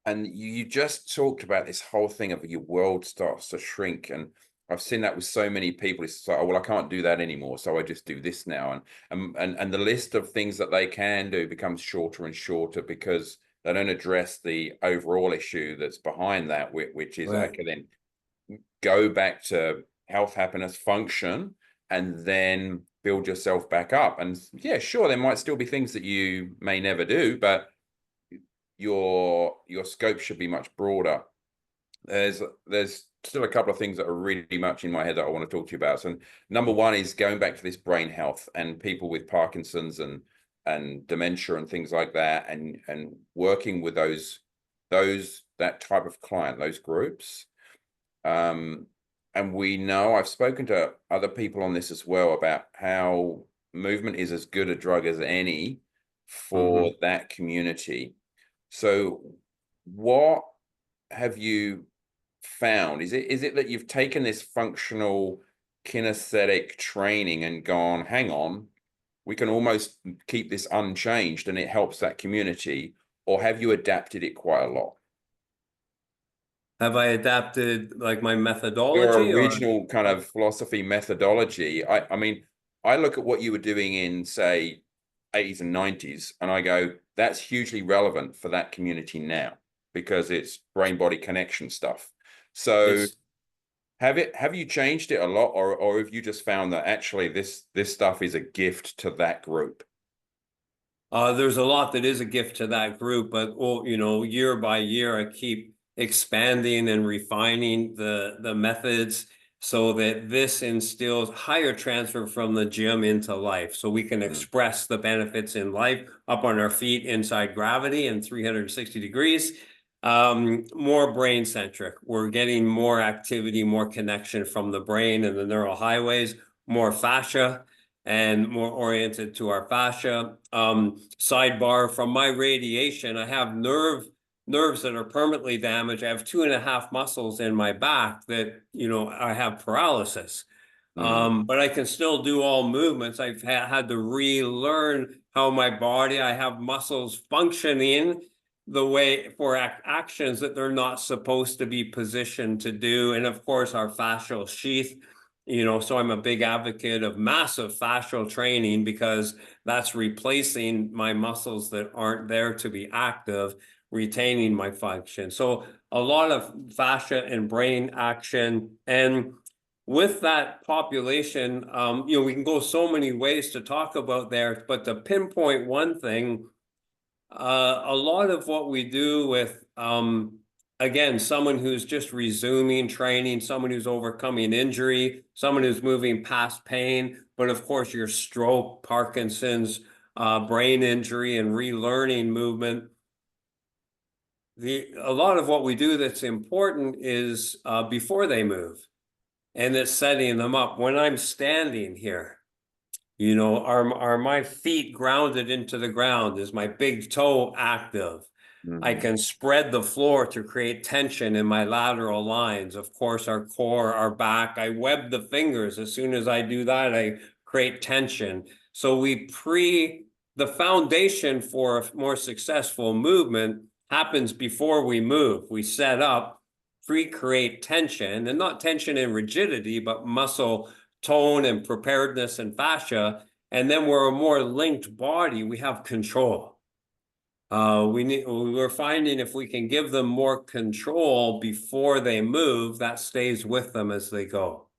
And you just talked about this whole thing of your world starts to shrink, and I've seen that with so many people. It's like, oh, well, I can't do that anymore, so I just do this now, and the list of things that they can do becomes shorter and shorter because they don't address the overall issue that's behind that, which is Right. okay, then go back to health, happiness, function, and then build yourself back up. And yeah, sure, there might still be things that you may never do, but your scope should be much broader. There's still a couple of things that are really much in my head that I want to talk to you about. So number one is going back to this brain health and people with Parkinson's and dementia and things like that, and working with that type of client, those groups. And we know, I've spoken to other people on this as well, about how movement is as good a drug as any for that community. So what have you found? Is it that you've taken this functional kinesthetic training and gone, hang on, we can almost keep this unchanged and it helps that community? Or have you adapted it quite a lot? Have I adapted like my Your methodology or? original kind of philosophy methodology. I mean, I look at what you were doing in, say, 80s and 90s, and I go, that's hugely relevant for that community now because it's brain body connection stuff. So have you changed it a lot, or have you just found that actually this stuff is a gift to that group? There's a lot that is a gift to that group, but year by year, I keep expanding and refining the methods so that this instills higher transfer from the gym into life, so we can express the benefits in life up on our feet inside gravity and 360 degrees. More brain centric. We're getting more activity, more connection from the brain and the neural highways, more fascia, and more oriented to our fascia. Sidebar, from my radiation, I have nerves that are permanently damaged. I have 2.5 muscles in my back that, I have paralysis. But I can still do all movements. I've had to relearn how my body, I have muscles functioning the way for actions that they're not supposed to be positioned to do. And of course, our fascial sheath, so I'm a big advocate of massive fascial training because that's replacing my muscles that aren't there to be active, retaining my function. So a lot of fascia and brain action. And with that population, we can go so many ways to talk about there, but to pinpoint one thing, a lot of what we do with, again, someone who's just resuming training, someone who's overcoming injury, someone who's moving past pain, but of course your stroke, Parkinson's, brain injury, and relearning movement. A lot of what we do that's important is before they move, and it's setting them up. When I'm standing here, are my feet grounded into the ground? Is my big toe active? I can spread the floor to create tension in my lateral lines. Of course, our core, our back. I web the fingers. As soon as I do that, I create tension. So the foundation for a more successful movement happens before we move. We set up, pre-create tension, and not tension and rigidity, but muscle tone and preparedness and fascia. And then we're a more linked body. We have control. We're finding if we can give them more control before they move, that stays with them as they go.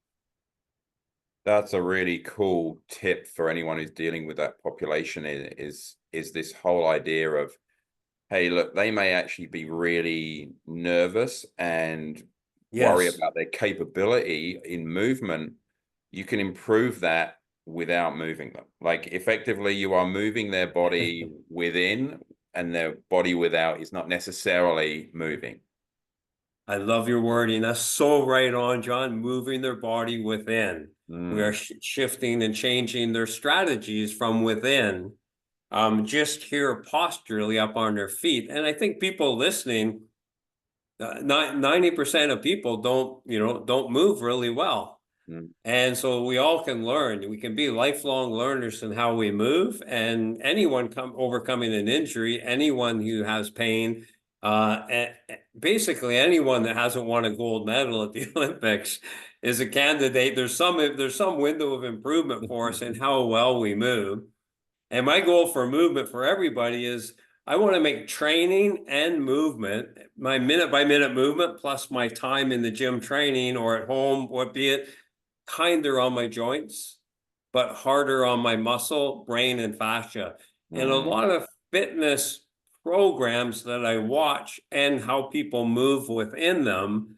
That's a really cool tip for anyone who's dealing with that population is this whole idea of, hey, look, they may actually be really nervous and worry Yes, about their capability in movement. You can improve that without moving them. Like effectively, you are moving their body within, and their body without is not necessarily moving. I love your wording. That's so right on, John. Moving their body within. We are shifting and changing their strategies from within. Just here posturally up on their feet. And I think people listening, 90% of people don't move really well. And so we all can learn. We can be lifelong learners in how we move. And anyone overcoming an injury, anyone who has pain, and basically anyone that hasn't won a gold medal at the Olympics is a candidate. There's some window of improvement for us in how well we move. And my goal for movement for everybody is I want to make training and movement, my minute by minute movement, plus my time in the gym training or at home, what be it, kinder on my joints, but harder on my muscle, brain, and fascia. And a lot of fitness programs that I watch and how people move within them,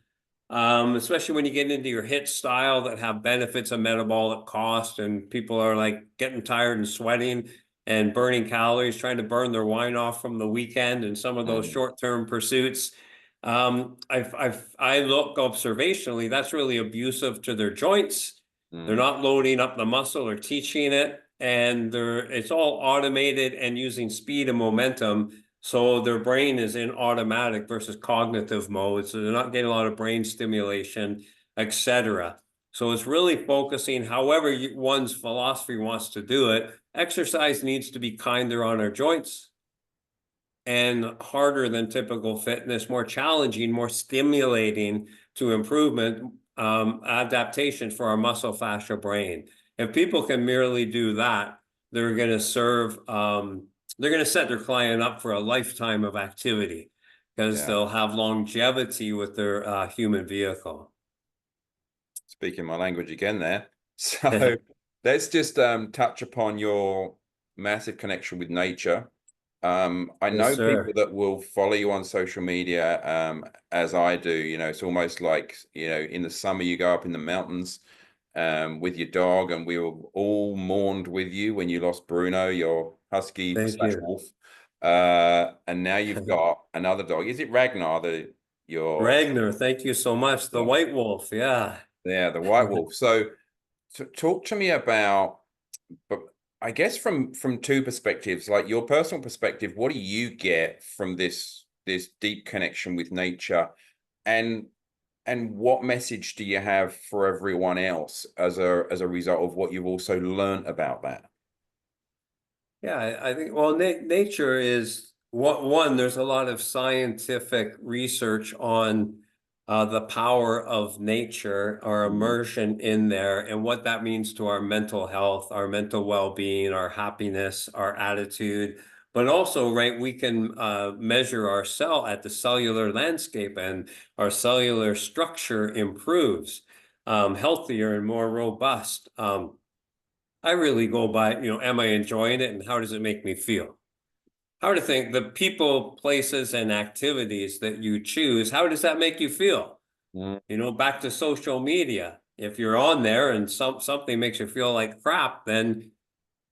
especially when you get into your HIIT style that have benefits of metabolic cost and people are like getting tired and sweating and burning calories, trying to burn their wine off from the weekend and some of those short-term pursuits. I look observationally, that's really abusive to their joints. They're not loading up the muscle or teaching it, and it's all automated and using speed and momentum. So their brain is in automatic versus cognitive mode. So they're not getting a lot of brain stimulation, etc. So it's really focusing, however one's philosophy wants to do it. Exercise needs to be kinder on our joints and harder than typical fitness, more challenging, more stimulating to improvement, adaptation for our muscle fascia brain. If people can merely do that, they're going to set their client up for a lifetime of activity because they'll have longevity with their human vehicle. Speaking my language again there. So let's just touch upon your massive connection with nature. I know people that will follow you on social media, as I do. It's almost like, in the summer you go up in the mountains with your dog, and we were all mourned with you when you lost Bruno, your husky / wolf. And now you've got another dog. Is it Ragnar, Ragnar, thank you so much. The white wolf, yeah. Yeah, the white wolf. So talk to me about, but I guess from two perspectives, like your personal perspective, what do you get from this deep connection with nature, and what message do you have for everyone else as a result of what you've also learned about that? Yeah, I think, well, nature is one, there's a lot of scientific research on the power of nature, our immersion in there, and what that means to our mental health, our mental well-being, our happiness, our attitude. But also, right, we can measure our cell at the cellular landscape, and our cellular structure improves, healthier and more robust. I really go by, am I enjoying it, and how does it make me feel? How to think the people, places, and activities that you choose, how does that make you feel? Back to social media. If you're on there and something makes you feel like crap, then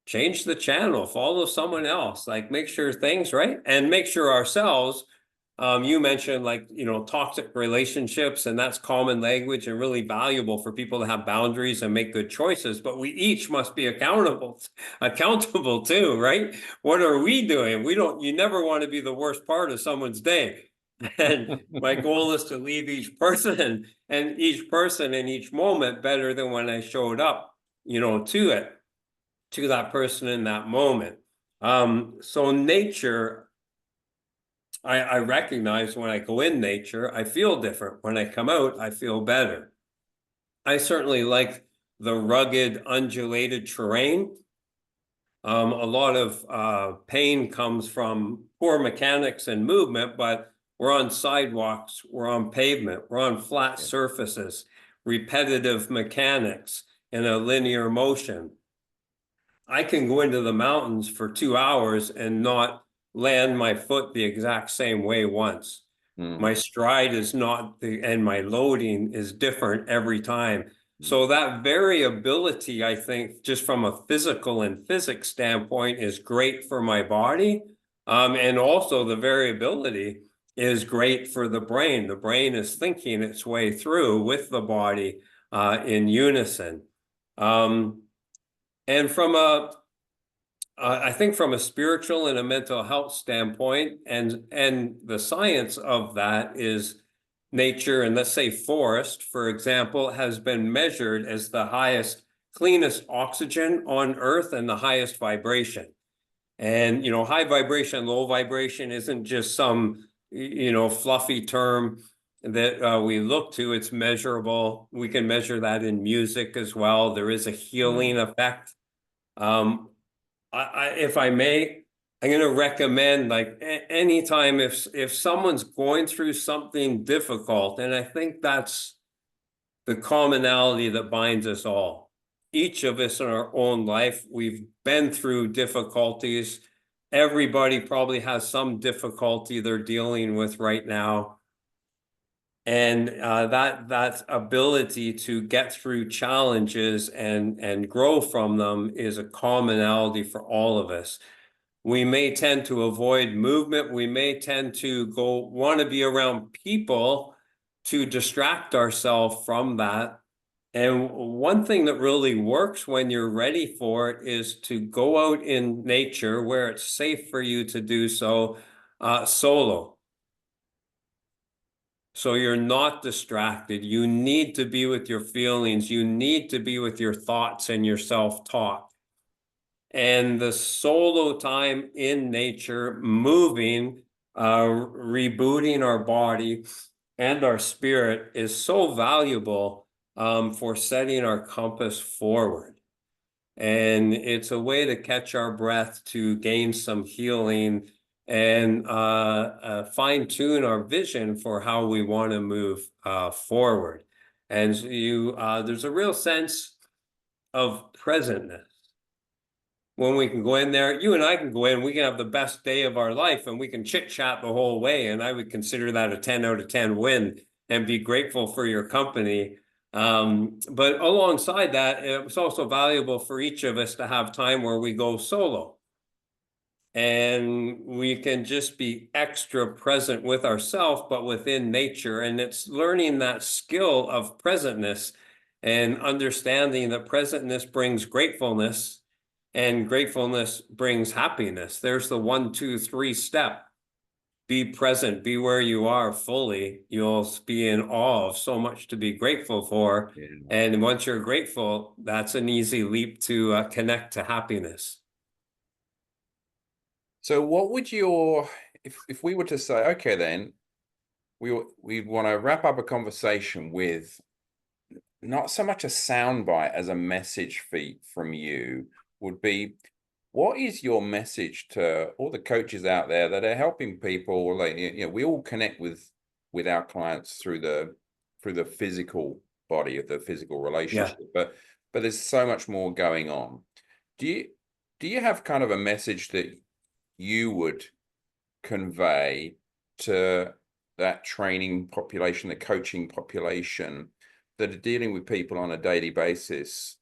change the channel, follow someone else, like make sure things, right? And make sure ourselves, you mentioned toxic relationships, and that's common language and really valuable for people to have boundaries and make good choices, but we each must be accountable too, right? What are we doing? You never want to be the worst part of someone's day. And my goal is to leave each person in each moment better than when I showed up, to it. to that person in that moment. So nature, I recognize when I go in nature, I feel different. When I come out, I feel better. I certainly like the rugged, undulated terrain. A lot of pain comes from poor mechanics and movement, but we're on sidewalks, we're on pavement, we're on flat surfaces, repetitive mechanics in a linear motion. I can go into the mountains for 2 hours and not land my foot the exact same way once. My stride is not and my loading is different every time. So that variability, I think, just from a physical and physics standpoint, is great for my body. And also the variability is great for the brain. The brain is thinking its way through with the body in unison. And from I think from a spiritual and a mental health standpoint, and the science of that is nature, and let's say forest, for example, has been measured as the highest, cleanest oxygen on Earth and the highest vibration. And, high vibration, low vibration isn't just some, fluffy term that we look to. It's measurable. We can measure that in music as well. There is a healing effect. If I may, I'm going to recommend, like, anytime if someone's going through something difficult, and I think that's the commonality that binds us all. Each of us in our own life, we've been through difficulties. Everybody probably has some difficulty they're dealing with right now. And that ability to get through challenges and grow from them is a commonality for all of us. We may tend to avoid movement. We may tend to want to be around people to distract ourselves from that. And one thing that really works when you're ready for it is to go out in nature where it's safe for you to do so solo. So you're not distracted. You need to be with your feelings. You need to be with your thoughts and your self-talk. And the solo time in nature, moving, rebooting our body and our spirit is so valuable for setting our compass forward. And it's a way to catch our breath, to gain some healing, and fine tune our vision for how we want to move forward. And there's a real sense of presentness when we can go in there. You and I can go in, we can have the best day of our life, and we can chit chat the whole way. And I would consider that a 10 out of 10 win and be grateful for your company. But alongside that, it's also valuable for each of us to have time where we go solo. And we can just be extra present with ourselves, but within nature. And it's learning that skill of presentness and understanding that presentness brings gratefulness, and gratefulness brings happiness. There's the 1, 2, 3 step. Be present, be where you are fully. You'll be in awe of so much to be grateful for. Yeah. And once you're grateful, that's an easy leap to connect to happiness. So what would if we were to say, okay, then we want to wrap up a conversation with not so much a soundbite as a message feed from you, would be, what is your message to all the coaches out there that are helping people? Like, we all connect with our clients through the physical body of the physical relationship, yeah. But there's so much more going on. Do you have kind of a message that you would convey to that training population, the coaching population that are dealing with people on a daily basis,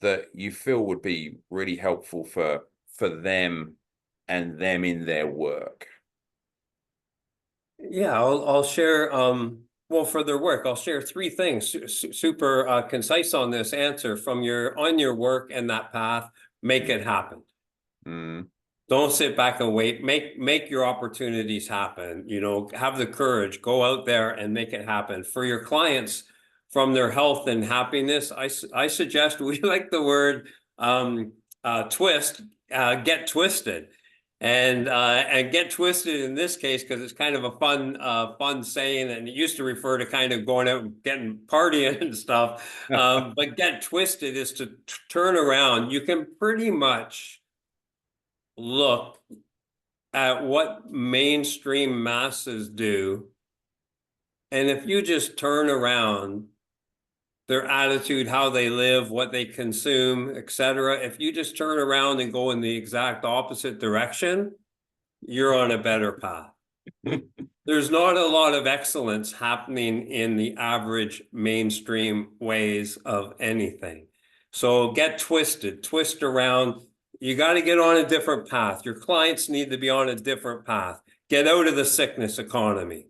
that you feel would be really helpful for them and them in their work? Yeah, I'll share, well, for their work, I'll share 3 things, super concise on this answer. From on your work and that path, make it happen. Don't sit back and wait. Make your opportunities happen. Have the courage, go out there and make it happen. For your clients, from their health and happiness, I suggest, we like the word twist, get twisted. And get twisted in this case, because it's kind of a fun saying, and it used to refer to kind of going out and getting partying and stuff. But get twisted is to turn around. You can pretty much look at what mainstream masses do, and if you just turn around their attitude, how they live, what they consume, etc., if you just turn around and go in the exact opposite direction, you're on a better path. There's not a lot of excellence happening in the average mainstream ways of anything. So get twisted, twist around. You got to get on a different path. Your clients need to be on a different path. Get out of the sickness economy.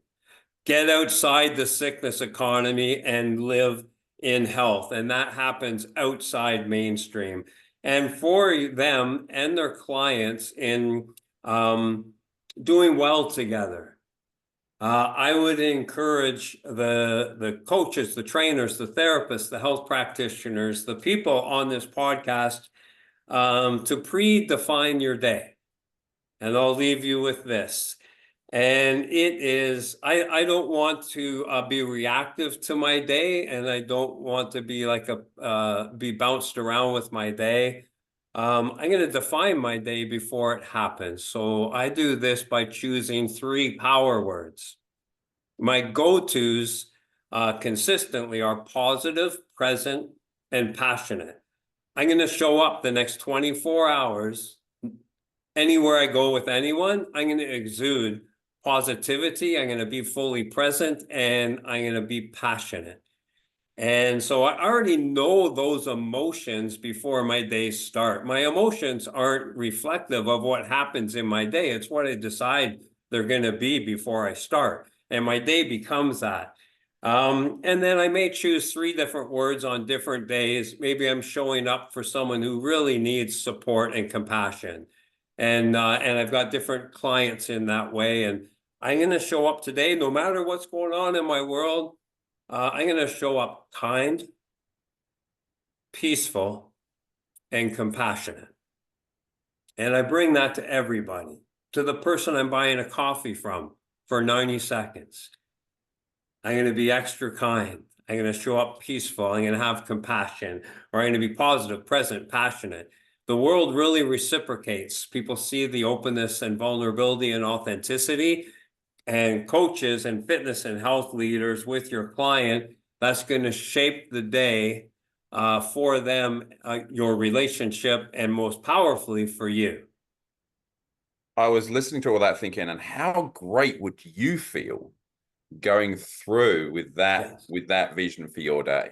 Get outside the sickness economy and live in health. And that happens outside mainstream. And for them and their clients in doing well together, I would encourage the coaches, the trainers, the therapists, the health practitioners, the people on this podcast to predefine your day. And I'll leave you with this. And it is, I don't want to be reactive to my day, and I don't want to be like be bounced around with my day. I'm going to define my day before it happens. So I do this by choosing 3 power words. My go-tos consistently are positive, present, and passionate. I'm going to show up the next 24 hours. Anywhere I go with anyone, I'm going to exude positivity. I'm going to be fully present, and I'm going to be passionate. And so I already know those emotions before my days start. My emotions aren't reflective of what happens in my day. It's what I decide they're going to be before I start. And my day becomes that. And then I may choose 3 different words on different days. Maybe I'm showing up for someone who really needs support and compassion. And I've got different clients in that way. And I'm going to show up today, no matter what's going on in my world. I'm going to show up kind, peaceful, and compassionate. And I bring that to everybody, to the person I'm buying a coffee from for 90 seconds. I'm going to be extra kind. I'm going to show up peaceful. I'm going to have compassion, or I'm going to be positive, present, passionate. The world really reciprocates. People see the openness and vulnerability and authenticity. And coaches and fitness and health leaders with your client, that's going to shape the day for them, your relationship, and most powerfully for you. I was listening to all that thinking, and how great would you feel going through with that vision for your day?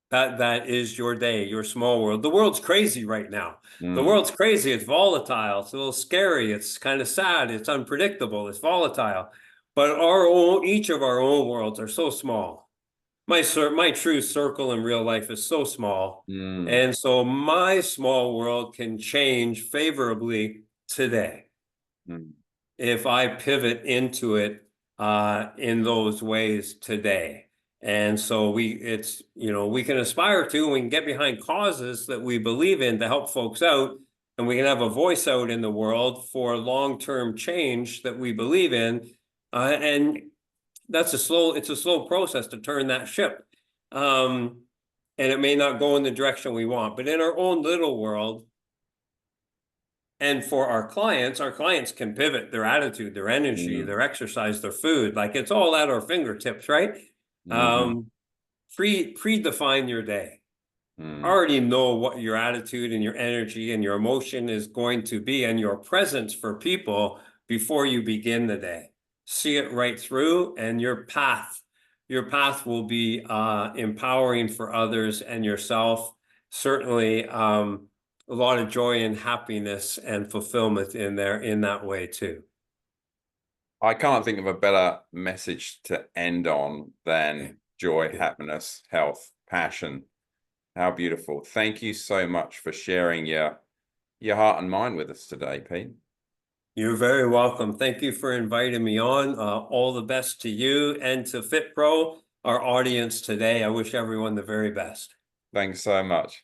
That is your day, your small world. The world's crazy right now. The Mm. world's crazy. It's volatile. It's a little scary. It's kind of sad. It's unpredictable. It's volatile. But each of our own worlds are so small. My true circle in real life is so small. Mm. And so my small world can change favorably today if I pivot into it in those ways today. And so we can aspire to, and we can get behind causes that we believe in to help folks out, and we can have a voice out in the world for long-term change that we believe in. And it's a slow process to turn that ship. And it may not go in the direction we want, but in our own little world, and for our clients can pivot their attitude, their energy, their exercise, their food. Like, it's all at our fingertips, right? Predefine your day. Already know what your attitude and your energy and your emotion is going to be, and your presence for people before you begin the day. See it right through, and your path will be empowering for others and yourself. Certainly a lot of joy and happiness and fulfillment in there in that way too. I can't think of a better message to end on than joy, happiness, health, passion. How beautiful. Thank you so much for sharing your heart and mind with us today, Pete. You're very welcome. Thank you for inviting me on. All the best to you and to FitPro, our audience today. I wish everyone the very best. Thanks so much.